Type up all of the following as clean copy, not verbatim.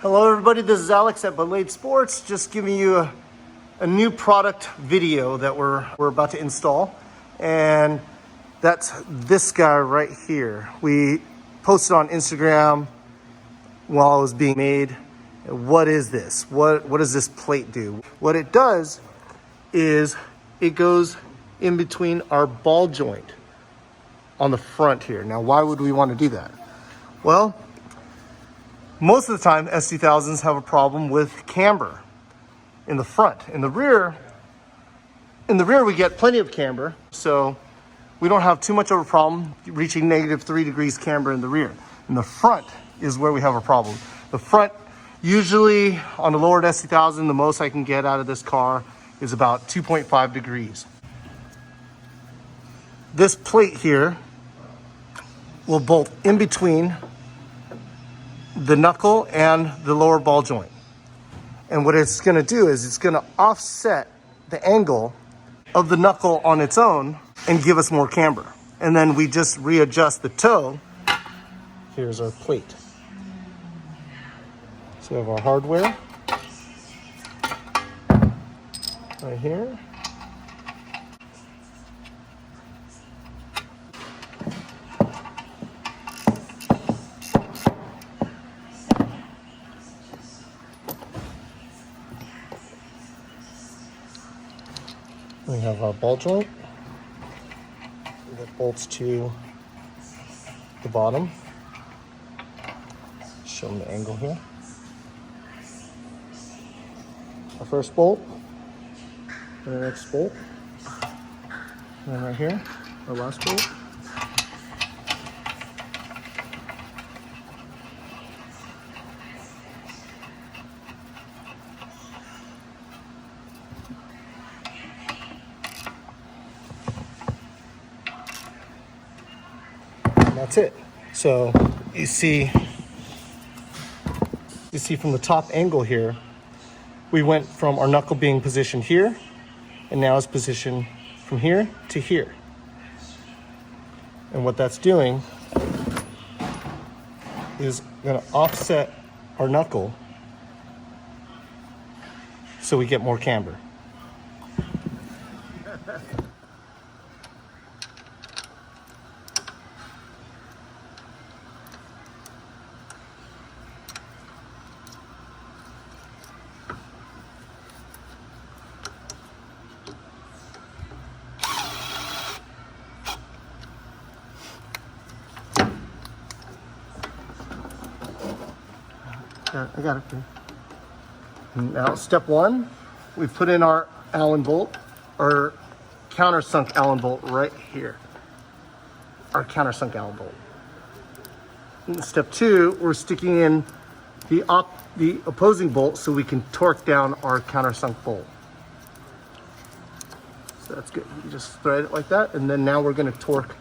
Hello everybody, this is Alex at Ballade Sports, just giving you a new product video that we're about to install, and that's this guy right here. We posted on Instagram while it was being made. What is this? What does this plate do? What it does is it goes in between our ball joint on the front here. Now, why would we want to do that? Well, most of the time, S2000s have a problem with camber in the front. In the rear, we get plenty of camber, so we don't have too much of a problem reaching -3 degrees camber in the rear. In the front is where we have a problem. The front, usually on a lowered S2000, the most I can get out of this car is about 2.5 degrees. This plate here will bolt in between the knuckle and the lower ball joint. And what it's going to do is it's going to offset the angle of the knuckle on its own and give us more camber. And then we just readjust the toe. Here's our plate. So we have our hardware right here. We have our ball joint that bolts to the bottom. Show them the angle here. Our first bolt, and the next bolt, and then right here, our last bolt. That's it. So you see from the top angle here, we went from our knuckle being positioned here, and now it's positioned from here to here. And what that's doing is going to offset our knuckle so we get more camber. I got it. Now, step one, we put in our Allen bolt, or countersunk Allen bolt right here. Our countersunk Allen bolt. And step two, we're sticking in the opposing bolt so we can torque down our countersunk bolt. So that's good. You just thread it like that, and then now we're going to torque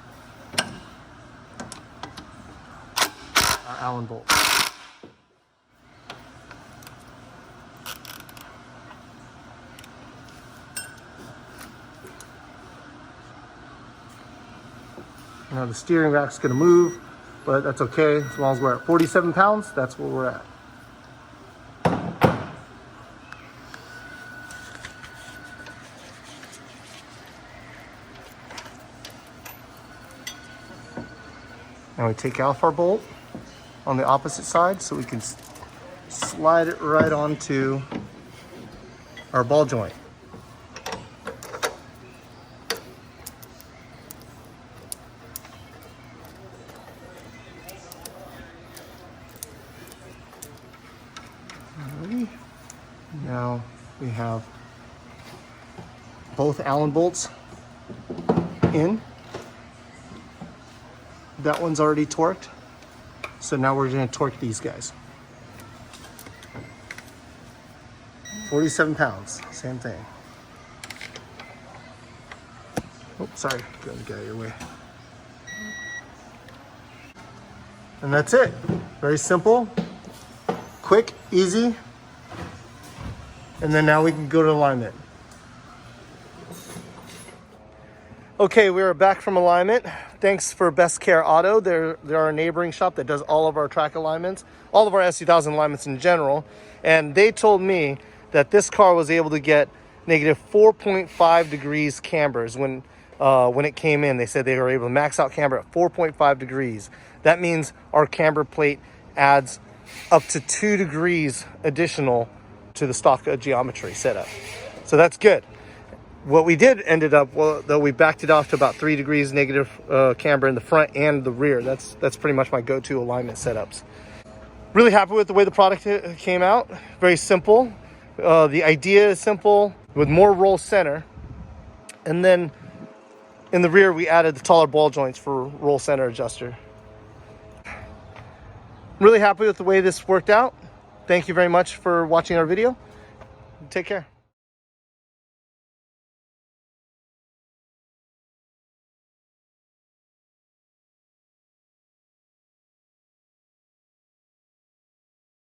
our Allen bolt. Now the steering rack's gonna move, but that's okay. As long as we're at 47 pounds, that's where we're at. Now we take off our bolt on the opposite side so we can slide it right onto our ball joint. Now we have both Allen bolts in. That one's already torqued. So now we're going to torque these guys. 47 pounds, same thing. Oh, sorry, got to get out of your way. And that's it. Very simple, quick, easy. And then now we can go to alignment. Okay, we are back from alignment. Thanks for Best Care Auto. They're our neighboring shop that does all of our track alignments, all of our S2000 alignments in general. And they told me that this car was able to get negative 4.5 degrees cambers when it came in. They said they were able to max out camber at 4.5 degrees. That means our camber plate adds up to 2 degrees additional to the stock geometry setup. So that's good. What we did ended up, well, though, we backed it off to about 3 degrees negative camber in the front and the rear. That's pretty much my go-to alignment setups. Really happy with the way the product came out. Very simple. The idea is simple with more roll center. And then in the rear, we added the taller ball joints for roll center adjuster. Really happy with the way this worked out. Thank you very much for watching our video. Take care.